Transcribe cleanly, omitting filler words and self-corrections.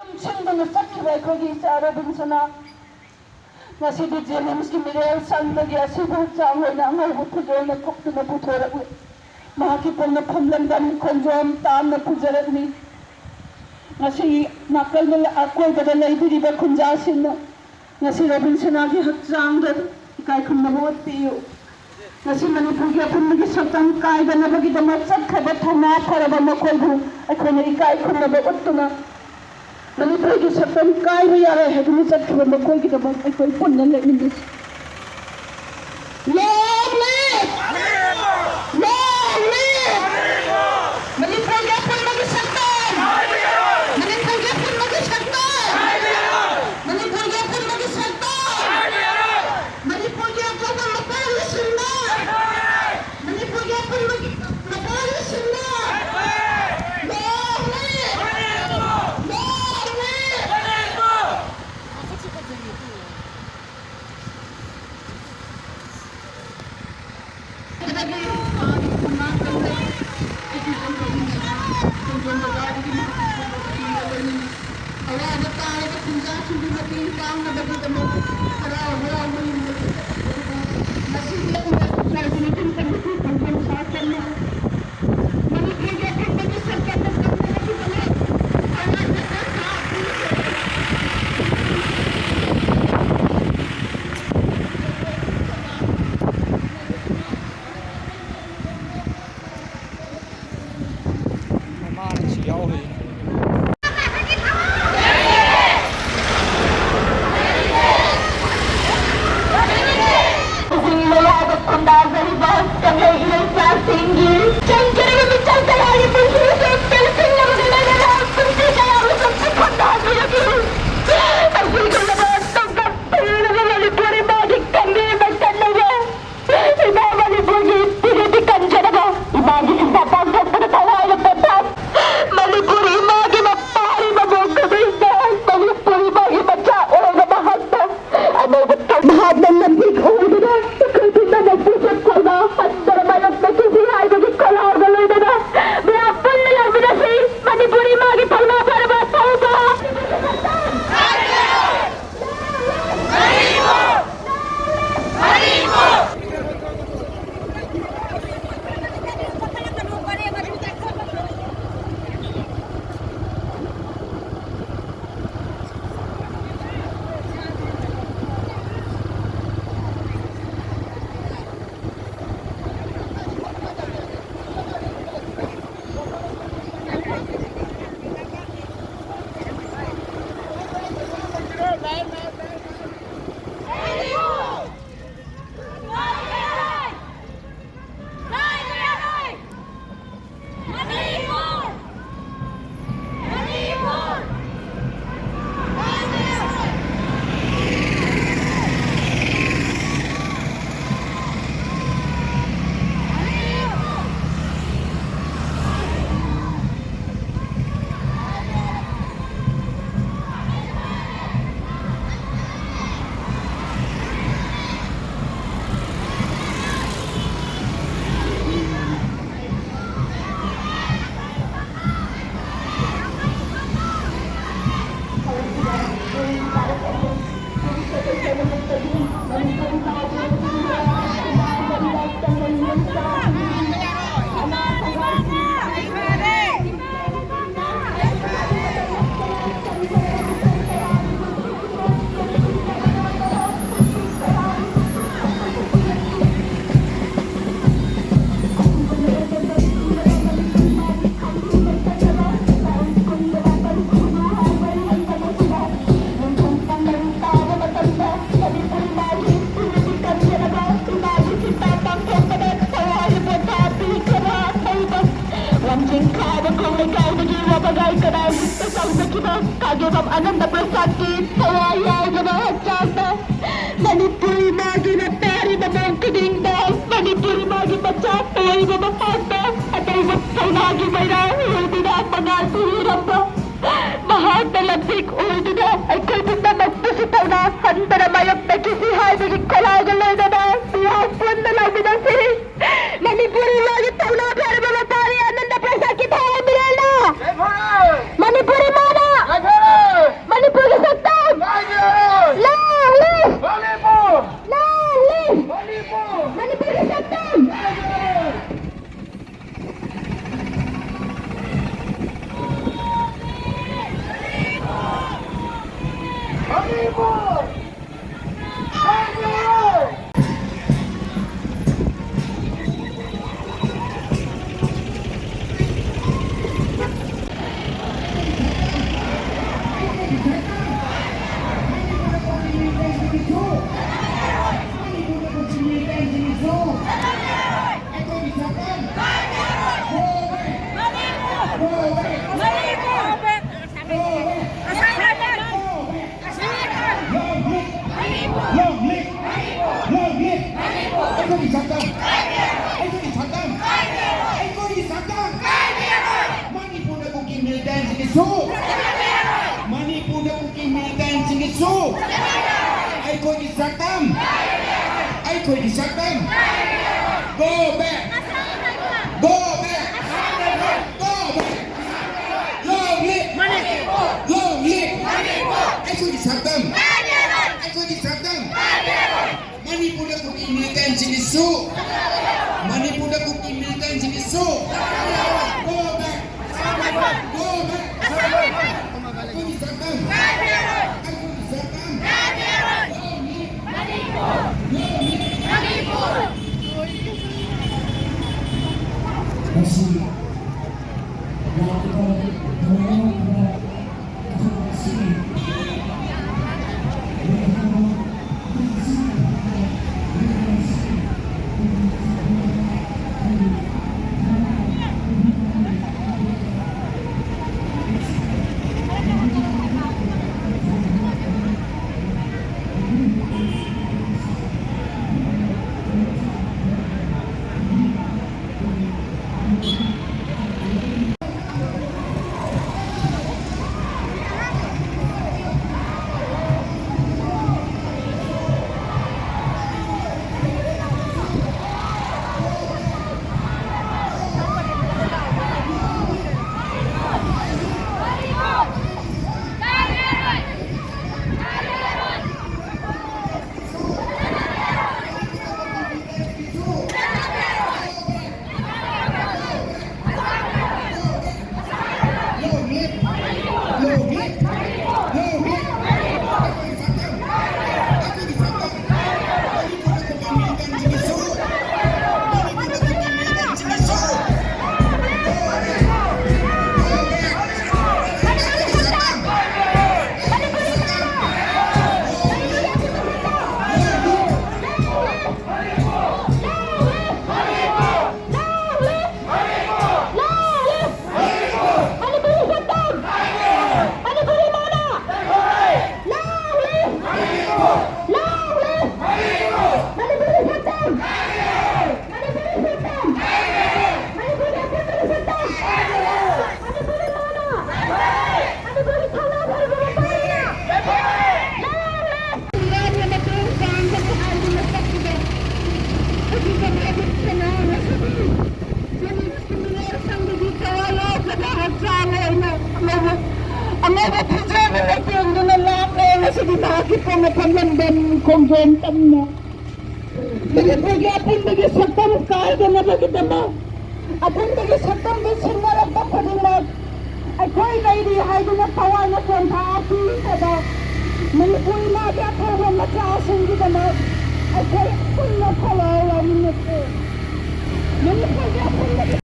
Singdong sakhiba aikogi icha Robinsana ngasidi James Mineral Sangdagi Ashiba Hakchang hoina angaibu phujolna thokduna puthorakli mahaki pongna phamlamdan khonjom tamna pujarakni ngasi nakalna akoibada leibiriba khunjasinna ngasi Robinsanagi Hakchangda ikai khumnaba watpiyu ngasi Manipurgi apunmagi saktam kaidanabagidamak chakkhaba thana pharaba makoibu aikoina ikai khumnaba uttuna Manipurgi saktam kaiba yare heduni chakkhaba makoigidamak aikoi punna leminnis Long live! Long live! Manipurgi apunmagi saktam Manipurgi apunmagi saktam Manipurgi apunmagi saktam Manipurgi apunmagi mapalisinna Manipurgi apunmagi mapalisinna Long live! Long live! Anandprasat ki tawaya gana Hakchang Manipuri magi na peri na mangkuding da Manipuri magi bacha peri na mapanda Atay magkaunagi may na hindi na pangal hiramba Mahal na labik ulo na ay kaibig na magpusitaw na Handa na mayok na kisihay naging kalagaloy na na Siyapon na lang binasi Manipuri magi tawna peri na mapari Anandprasat ki tawaya bilala Manipuri mana Go back! Go back! Go back! Long live! Long live! Anh tôi đi sát tâm! Anh tôi đi sát tâm! Manipur đã cục militan jenis su! Manipur đã cục militan jenis su! Go back! Go back! Anh tôi đi sát tâm! Anh tôi đi sát tâm! Masih yang kita dorong pada sini. Amadi tijabi lagi ang dinalak na yung nasa dinaki po na panlandan kong jontan na. Bagi-bagi bagi saktam kahit na bagi dama. Apun bagi saktam bisin na lang papalimag. Ay ko'y naidihay ko na tawa na kong kaasi kada. Manipuy na di ako na mataasin di dama. Ay ko'y apun na kawawa nito. Manipuy di apun na